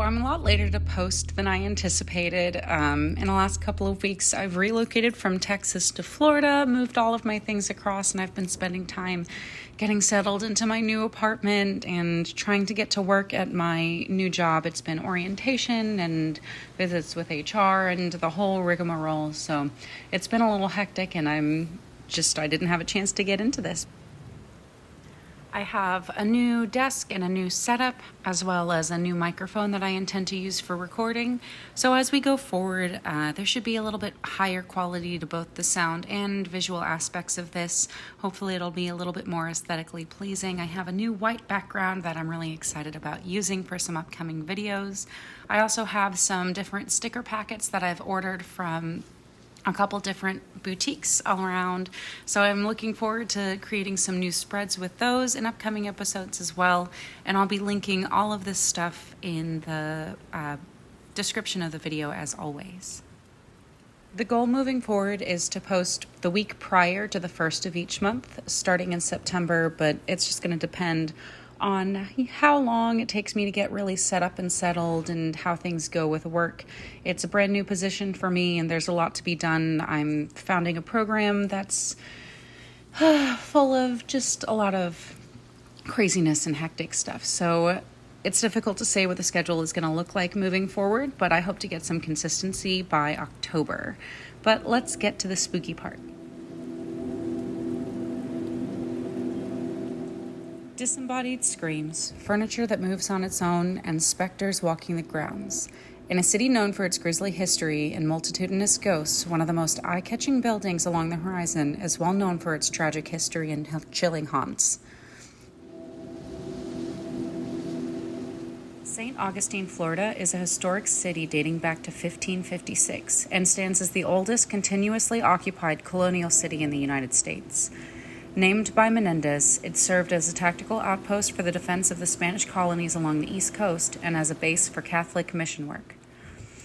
I'm a lot later to post than I anticipated. In the last couple of weeks, I've relocated from Texas to Florida, moved all of my things across, and I've been spending time getting settled into my new apartment and trying to get to work at my new job. It's been orientation and visits with HR and the whole rigmarole, so it's been a little hectic, and I didn't have a chance to get into this. I have a new desk and a new setup, as well as a new microphone that I intend to use for recording. So as we go forward, there should be a little bit higher quality to both the sound and visual aspects of this. Hopefully it'll be a little bit more aesthetically pleasing. I have a new white background that I'm really excited about using for some upcoming videos. I also have some different sticker packets that I've ordered from a couple different boutiques all around. So I'm looking forward to creating some new spreads with those in upcoming episodes as well. And I'll be linking all of this stuff in the description of the video as always. The goal moving forward is to post the week prior to the first of each month, starting in September, but it's just going to depend on how long it takes me to get really set up and settled and how things go with work. It's a brand new position for me and there's a lot to be done. I'm founding a program that's full of just a lot of craziness and hectic stuff. So it's difficult to say what the schedule is going to look like moving forward, but I hope to get some consistency by October. But let's get to the spooky part. Disembodied screams, furniture that moves on its own, and specters walking the grounds. In a city known for its grisly history and multitudinous ghosts, one of the most eye-catching buildings along the horizon is well known for its tragic history and chilling haunts. St. Augustine, Florida is a historic city dating back to 1556 and stands as the oldest continuously occupied colonial city in the United States. Named by Menendez, it served as a tactical outpost for the defense of the Spanish colonies along the East Coast and as a base for Catholic mission work.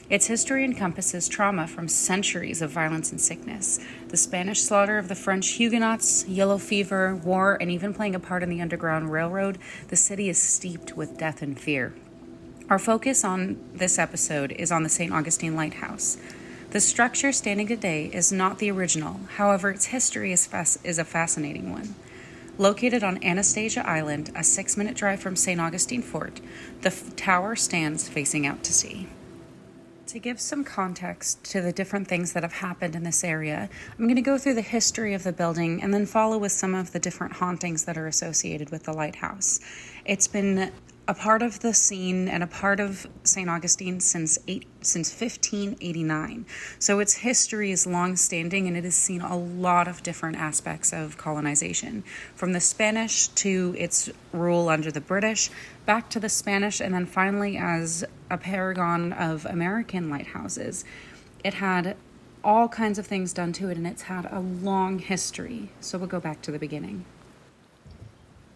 Its history encompasses trauma from centuries of violence and sickness, the Spanish slaughter of the French Huguenots, yellow fever, war, and even playing a part in the Underground Railroad. The city is steeped with death and fear. Our focus on this episode is on the St. Augustine lighthouse. The structure standing today is not the original, however, its history is a fascinating one. Located on Anastasia Island, a 6-minute drive from St. Augustine Fort, the tower stands facing out to sea. To give some context to the different things that have happened in this area, I'm going to go through the history of the building and then follow with some of the different hauntings that are associated with the lighthouse. It's been a part of the scene and a part of St. Augustine since 1589. So its history is long-standing and it has seen a lot of different aspects of colonization, from the Spanish to its rule under the British, back to the Spanish, and then finally as a paragon of American lighthouses. It had all kinds of things done to it and it's had a long history. So we'll go back to the beginning.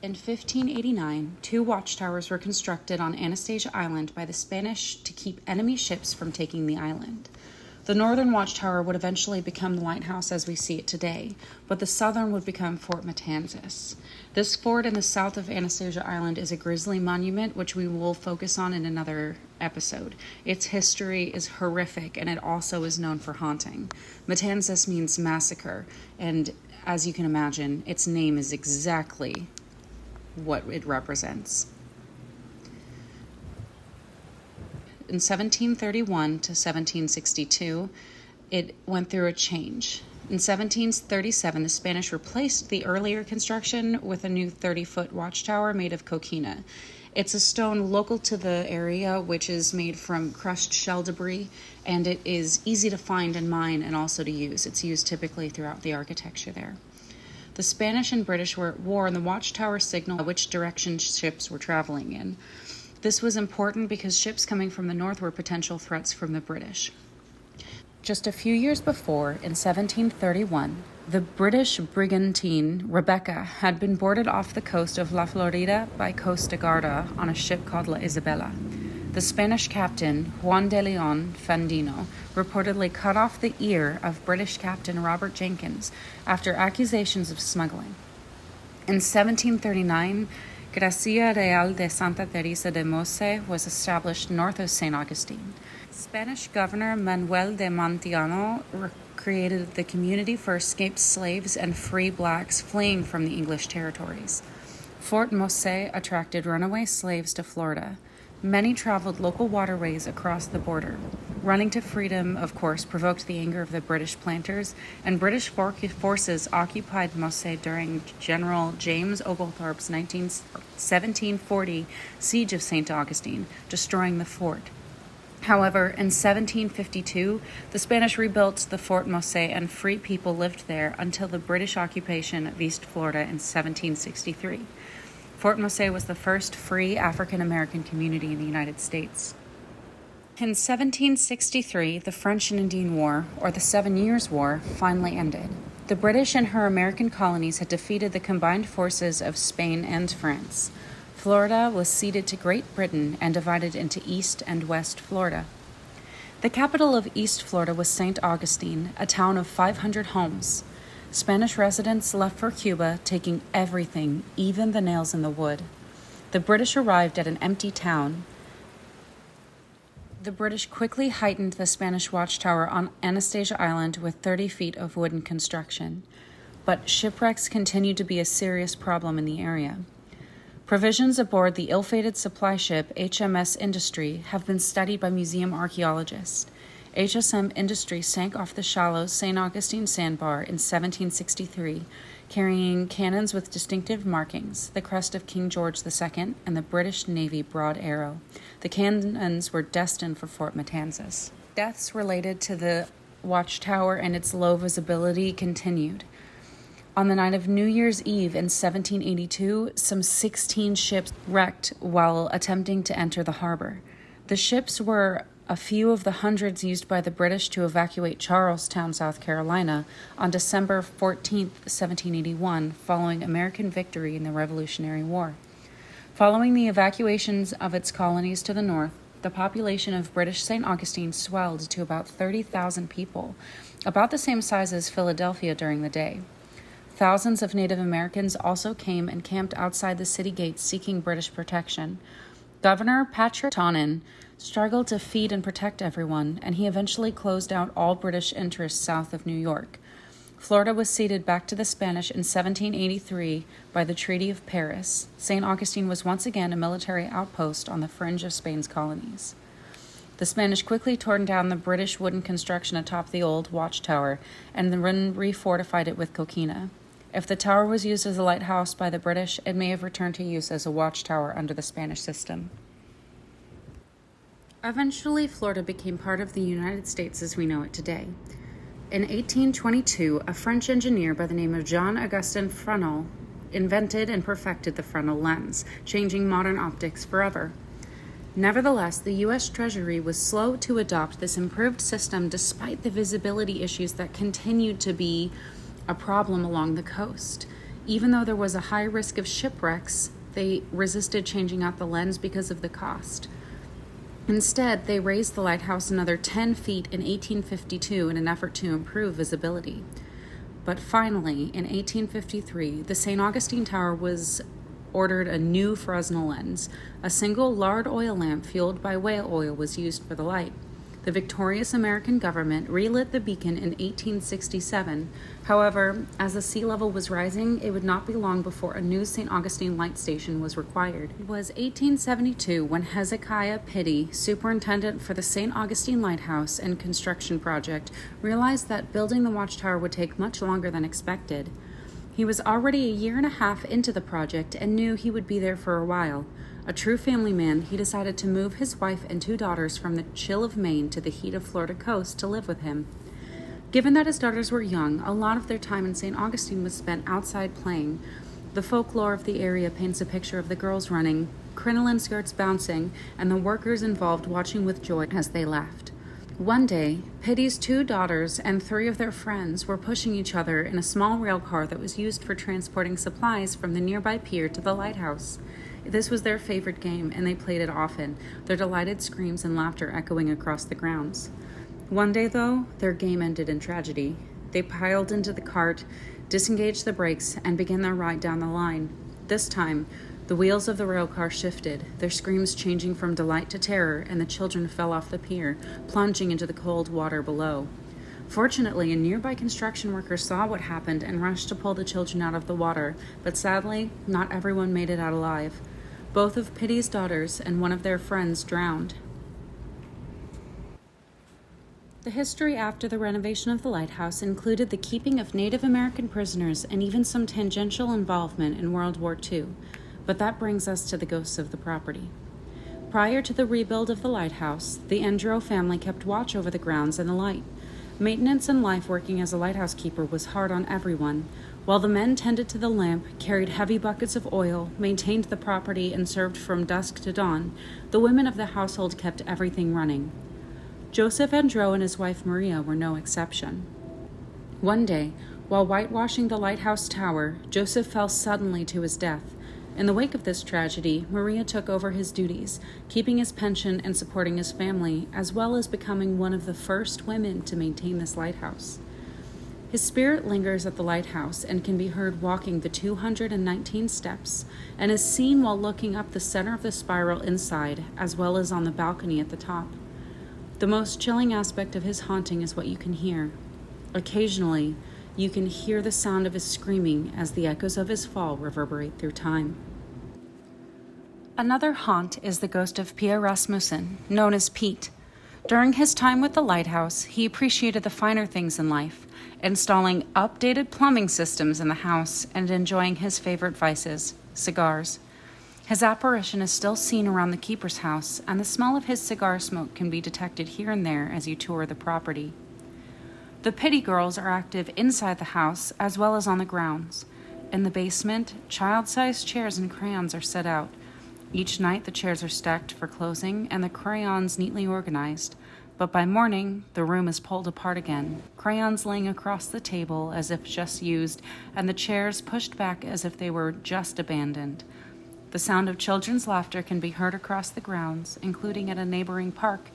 In 1589, 2 watchtowers were constructed on Anastasia Island by the Spanish to keep enemy ships from taking the island. The northern watchtower would eventually become the lighthouse as we see it today, but the southern would become Fort Matanzas. This fort in the south of Anastasia Island is a grisly monument, which we will focus on in another episode. Its history is horrific, and it also is known for haunting. Matanzas means massacre, and as you can imagine, its name is exactly what it represents. In 1731 to 1762, it went through a change. In 1737, the Spanish replaced the earlier construction with a new 30-foot watchtower made of coquina. It's a stone local to the area, which is made from crushed shell debris, and it is easy to find and mine and also to use. It's used typically throughout the architecture there. The Spanish and British were at war, and the watchtower signaled which direction ships were traveling in. This was important because ships coming from the north were potential threats from the British. Just a few years before, in 1731, the British brigantine Rebecca had been boarded off the coast of La Florida by Costa Garda on a ship called La Isabela. The Spanish captain, Juan de Leon Fandino, reportedly cut off the ear of British Captain Robert Jenkins after accusations of smuggling. In 1739, Gracia Real de Santa Teresa de Mose was established north of St. Augustine. Spanish Governor Manuel de Montiano created the community for escaped slaves and free blacks fleeing from the English territories. Fort Mose attracted runaway slaves to Florida. Many traveled local waterways across the border. Running to freedom, of course, provoked the anger of the British planters, and British forces occupied Mose during General James Oglethorpe's 1740 siege of St. Augustine, destroying the fort. However, in 1752, the Spanish rebuilt the Fort Mose and free people lived there until the British occupation of East Florida in 1763. Fort Mose was the first free African-American community in the United States. In 1763, the French and Indian War, or the 7 Years' War, finally ended. The British and her American colonies had defeated the combined forces of Spain and France. Florida was ceded to Great Britain and divided into East and West Florida. The capital of East Florida was St. Augustine, a town of 500 homes. Spanish residents left for Cuba, taking everything, even the nails in the wood. The British arrived at an empty town. The British quickly heightened the Spanish watchtower on Anastasia Island with 30 feet of wooden construction. But shipwrecks continued to be a serious problem in the area. Provisions aboard the ill-fated supply ship HMS Industry have been studied by museum archaeologists. HSM Industry sank off the shallow St. Augustine sandbar in 1763, carrying cannons with distinctive markings, the crest of King George II, and the British Navy broad arrow. The cannons were destined for Fort Matanzas. Deaths related to the watchtower and its low visibility continued. On the night of New Year's Eve in 1782, some 16 ships wrecked while attempting to enter the harbor. The ships were a few of the hundreds used by the British to evacuate Charlestown, South Carolina, on December 14, 1781, following American victory in the Revolutionary War. Following the evacuations of its colonies to the north, the population of British St. Augustine swelled to about 30,000 people, about the same size as Philadelphia during the day. Thousands of Native Americans also came and camped outside the city gates seeking British protection. Governor Patrick Taunton struggled to feed and protect everyone, and he eventually closed out all British interests south of New York. Florida was ceded back to the Spanish in 1783 by the Treaty of Paris. St. Augustine was once again a military outpost on the fringe of Spain's colonies. The Spanish quickly torn down the British wooden construction atop the old watchtower and then refortified it with coquina. If the tower was used as a lighthouse by the British, it may have returned to use as a watchtower under the Spanish system. Eventually, Florida became part of the United States as we know it today. In 1822, a French engineer by the name of Jean-Augustin Fresnel invented and perfected the Fresnel lens, changing modern optics forever. Nevertheless, the U.S. Treasury was slow to adopt this improved system despite the visibility issues that continued to be a problem along the coast. Even though there was a high risk of shipwrecks, they resisted changing out the lens because of the cost. Instead, they raised the lighthouse another 10 feet in 1852 in an effort to improve visibility. But finally, in 1853, the St. Augustine Tower was ordered a new Fresnel lens. A single lard oil lamp fueled by whale oil was used for the light. The victorious American government relit the beacon in 1867. However, as the sea level was rising, it would not be long before a new St. Augustine light station was required. It was 1872 when Hezekiah Pitty, superintendent for the St. Augustine Lighthouse and construction project, realized that building the watchtower would take much longer than expected. He was already a year and a half into the project and knew he would be there for a while. A true family man, he decided to move his wife and 2 daughters from the chill of Maine to the heat of Florida coast to live with him. Given that his daughters were young, a lot of their time in St. Augustine was spent outside playing. The folklore of the area paints a picture of the girls running, crinoline skirts bouncing, and the workers involved watching with joy as they laughed. One day, Pitty's 2 daughters and 3 of their friends were pushing each other in a small rail car that was used for transporting supplies from the nearby pier to the lighthouse. This was their favorite game, and they played it often, their delighted screams and laughter echoing across the grounds. One day, though, their game ended in tragedy. They piled into the cart, disengaged the brakes, and began their ride down the line. This time, the The wheels of the rail car shifted, their screams changing from delight to terror, and the children fell off the pier, plunging into the cold water below. Fortunately, a nearby construction worker saw what happened and rushed to pull the children out of the water, but sadly, not everyone made it out alive. Both of Pitty's daughters and one of their friends drowned. The history after the renovation of the lighthouse included the keeping of Native American prisoners and even some tangential involvement in World War II, but that brings us to the ghosts of the property. Prior to the rebuild of the lighthouse, the Endro family kept watch over the grounds and the light. Maintenance and life working as a lighthouse keeper was hard on everyone. While the men tended to the lamp, carried heavy buckets of oil, maintained the property, and served from dusk to dawn, the women of the household kept everything running. Joseph Endro and his wife Maria were no exception. One day, while whitewashing the lighthouse tower, Joseph fell suddenly to his death. In the wake of this tragedy, Maria took over his duties, keeping his pension and supporting his family, as well as becoming one of the first women to maintain this lighthouse. His spirit lingers at the lighthouse and can be heard walking the 219 steps, and is seen while looking up the center of the spiral inside, as well as on the balcony at the top. The most chilling aspect of his haunting is what you can hear. Occasionally, you can hear the sound of his screaming as the echoes of his fall reverberate through time. Another haunt is the ghost of Pia Rasmussen, known as Pete. During his time with the lighthouse, he appreciated the finer things in life, installing updated plumbing systems in the house and enjoying his favorite vices, cigars. His apparition is still seen around the keeper's house, and the smell of his cigar smoke can be detected here and there as you tour the property. The Pitty girls are active inside the house as well as on the grounds. In the basement, child-sized chairs and crayons are set out. Each night the chairs are stacked for closing and the crayons neatly organized, but by morning the room is pulled apart again, crayons laying across the table as if just used, and the chairs pushed back as if they were just abandoned. The sound of children's laughter can be heard across the grounds, including at a neighboring park,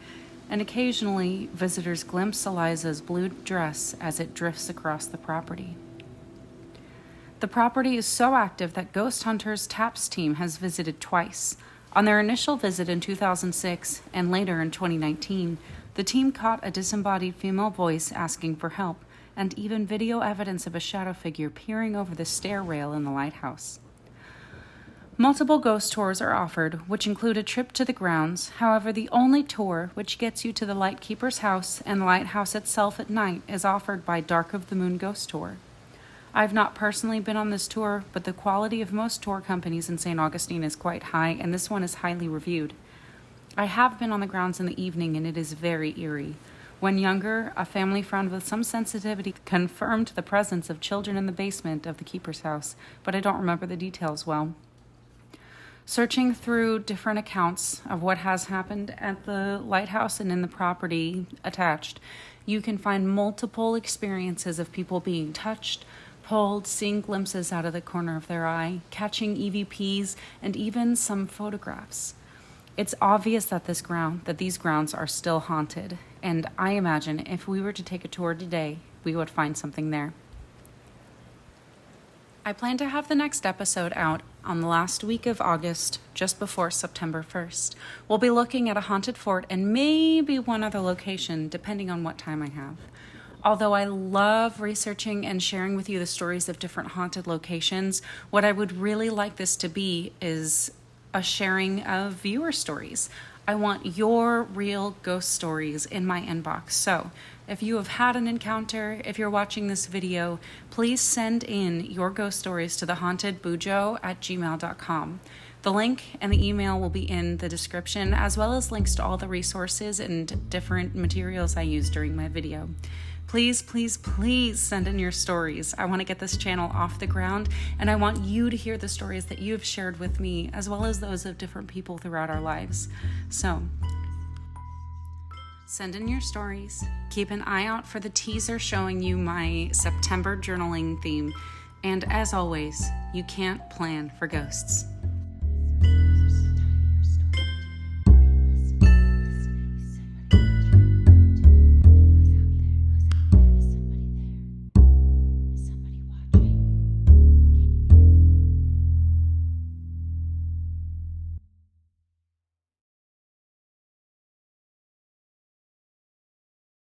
and occasionally visitors glimpse Eliza's blue dress as it drifts across the property. The property is so active that Ghost Hunters TAPS team has visited twice. On their initial visit in 2006 and later in 2019, the team caught a disembodied female voice asking for help, and even video evidence of a shadow figure peering over the stair rail in the lighthouse. Multiple ghost tours are offered, which include a trip to the grounds. However, the only tour, which gets you to the lightkeeper's house and the lighthouse itself at night, is offered by Dark of the Moon Ghost Tour. I've not personally been on this tour, but the quality of most tour companies in St. Augustine is quite high, and this one is highly reviewed. I have been on the grounds in the evening, and it is very eerie. When younger, a family friend with some sensitivity confirmed the presence of children in the basement of the keeper's house, but I don't remember the details well. Searching through different accounts of what has happened at the lighthouse and in the property attached, you can find multiple experiences of people being touched, pulled, seeing glimpses out of the corner of their eye, catching EVPs, and even some photographs. It's obvious that these grounds are still haunted, and I imagine if we were to take a tour today, we would find something there. I plan to have the next episode out on the last week of August, just before September 1st. We'll be looking at a haunted fort and maybe one other location, depending on what time I have. Although I love researching and sharing with you the stories of different haunted locations, what I would really like this to be is a sharing of viewer stories. I want your real ghost stories in my inbox. So if you have had an encounter, if you're watching this video, please send in your ghost stories to thehauntedbujo@gmail.com. The link and the email will be in the description, as well as links to all the resources and different materials I use during my video. Please, please, please send in your stories. I want to get this channel off the ground, and I want you to hear the stories that you have shared with me, as well as those of different people throughout our lives. So, send in your stories. Keep an eye out for the teaser showing you my September journaling theme. And as always, you can't plan for ghosts.